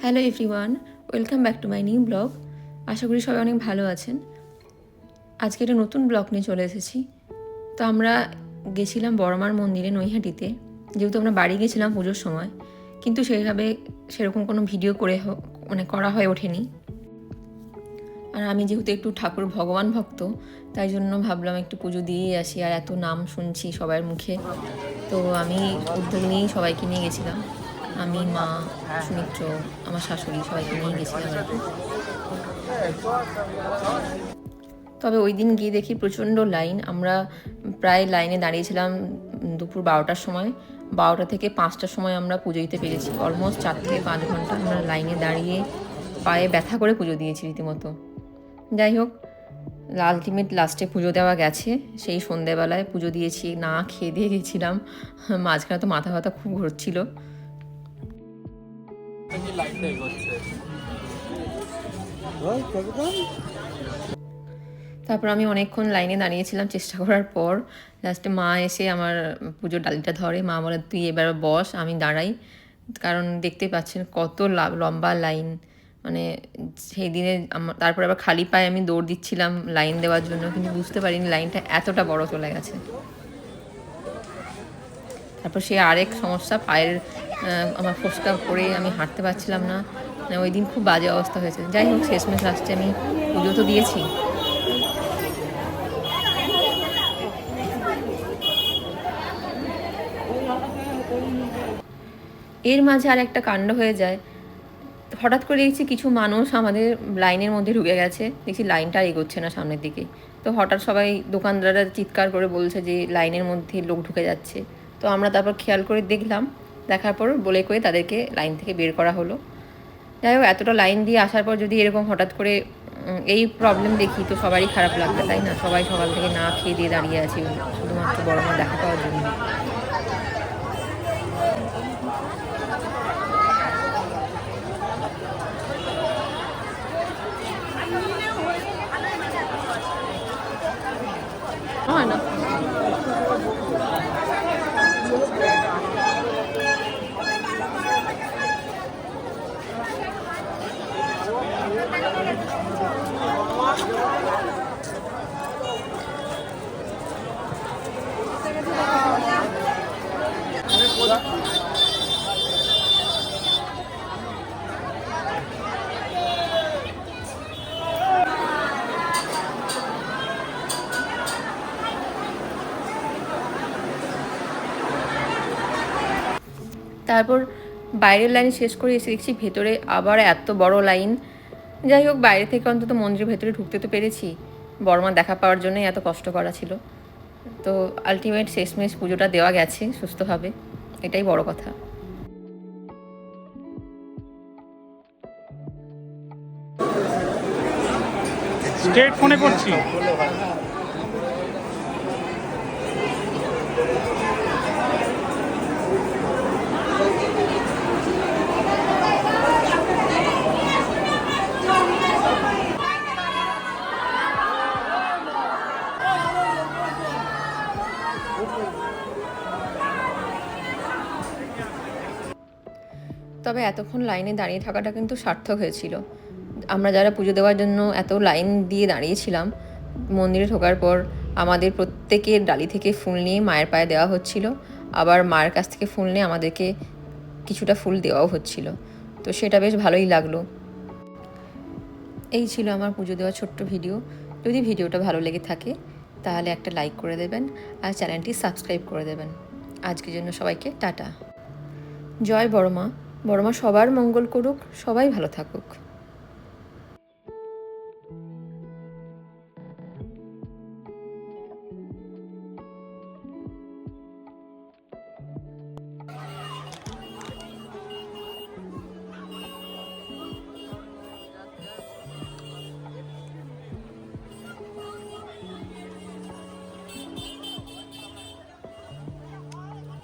Hello everyone, welcome back to my new blog. আশা করি সবাই অনেক ভালো আছেন। আজকে একটা নতুন ব্লগ নিয়ে চলে এসেছি। তো আমরা গেছিলাম বড়মার মন্দিরে নৈহাটিতে, যেহেতু আমরা বাড়ি গেছিলাম পুজোর সময়, কিন্তু সেইভাবে সেরকম কোনো ভিডিও করা হয়ে ওঠেনি। আর আমি যেহেতু একটু ঠাকুর ভগবান ভক্ত, তাই জন্য ভাবলাম একটু পুজো দিয়েই আসি। আর এত নাম শুনছি সবার মুখে, তো আমি উদ্যোগ নিয়েই সবাইকে নিয়ে গেছিলাম। আমি, মা, সুমিত্র, আমার শাশুড়ি সবাইকে নিয়ে গেছিলাম আর কি। তবে ওই দিন গিয়ে দেখি প্রচণ্ড লাইন। আমরা প্রায় লাইনে দাঁড়িয়েছিলাম দুপুর 12টার সময়। 12টা থেকে 5টার সময় আমরা পুজো দিতে পেরেছি। অলমোস্ট 4 থেকে 5 ঘন্টা আমরা লাইনে দাঁড়িয়ে পায়ে ব্যথা করে পুজো দিয়েছি রীতিমতো। যাই হোক, আলটিমেট লাস্টে পুজো দেওয়া গেছে। সেই সন্ধেবেলায় পুজো দিয়েছি, না খেয়ে দিয়ে গেছিলাম। মাঝখানে তো মাথা ব্যথা খুব ঘুরছিল। তারপর আমি অনেকক্ষণ লাইনে দাঁড়িয়েছিলাম চেষ্টা করার পর। লাস্টে মা এসে আমার পুজোর ডালিটা ধরে। মা বলে, তুই এবার বস, আমি দাঁড়াই। কারণ দেখতেই পাচ্ছেন কত লম্বা লাইন। মানে সেই দিনে তারপর আবার খালি পায়ে আমি দৌড় দিচ্ছিলাম লাইন দেওয়ার জন্য, কিন্তু বুঝতে পারিনি লাইনটা এতটা বড় চলে গেছে। তারপর সে আরেক সমস্যা, পায়ের আমার ফোসকা পড়ে আমি হাঁটতে পারছিলাম না। মানে ওই দিন খুব বাজে অবস্থা হয়েছে। যাই হোক, শেষমেশ লাস্টে আমি পুজো তো দিয়েছি। এর মাঝে আর একটা কাণ্ড হয়ে যায়। হঠাৎ করে দেখছি কিছু মানুষ আমাদের লাইনের মধ্যে ঢুকে গেছে। দেখছি লাইনটা আর এগোচ্ছে না সামনের দিকে। তো হঠাৎ সবাই দোকানদাররা চিৎকার করে বলছে যে লাইনের মধ্যে লোক ঢুকে যাচ্ছে। তো আমরা তারপর খেয়াল করে দেখলাম, দেখার পর বলে কয়ে তাদেরকে লাইন থেকে বের করা হলো। যাই হোক, এতটা লাইন দিয়ে আসার পর যদি এরকম হঠাৎ করে এই প্রবলেম দেখি, তো সবারই খারাপ লাগবে, তাই না? সবাই সকাল থেকে না খেয়ে দিয়ে দাঁড়িয়ে আছি শুধুমাত্র বড় মা দেখা পাওয়ার জন্য। হয় না। তারপর বাইরের লাইন শেষ করে এসে দেখছি ভেতরে আবার এত বড় লাইন। যাই হোক, বাইরে থেকে অন্তত মন্দিরের ভেতরে ঢুকতে তো পেরেছি। বড়মা দেখা পাওয়ার জন্যই এত কষ্ট করা ছিল। তো আলটিমেট শেষমেশ পুজোটা দেওয়া গেছে সুস্থভাবে, এটাই বড় কথা। স্টেট ফোনে করছি। তবে এতক্ষণ লাইনে দাঁড়িয়ে থাকাটা কিন্তু সার্থক হয়েছিল। আমরা যারা পুজো দেওয়ার জন্য এত লাইন দিয়ে দাঁড়িয়েছিলাম, মন্দিরে ঢোকার পর আমাদের প্রত্যেকের ডালি থেকে ফুল নিয়ে মায়ের পায়ে দেওয়া হচ্ছিল। আবার মায়ের কাছ থেকে ফুল নিয়ে আমাদেরকে কিছুটা ফুল দেওয়াও হচ্ছিল। তো সেটা বেশ ভালোই লাগলো। এই ছিল আমার পুজো দেওয়ার ছোট্ট ভিডিও। যদি ভিডিওটা ভালো লেগে থাকে তাহলে একটা লাইক করে দেবেন আর চ্যানেলটি সাবস্ক্রাইব করে দেবেন। আজকের জন্য সবাইকে টাটা। জয় বড়মা। বড়মা সবার মঙ্গল করুক, সবাই ভালো থাকুক।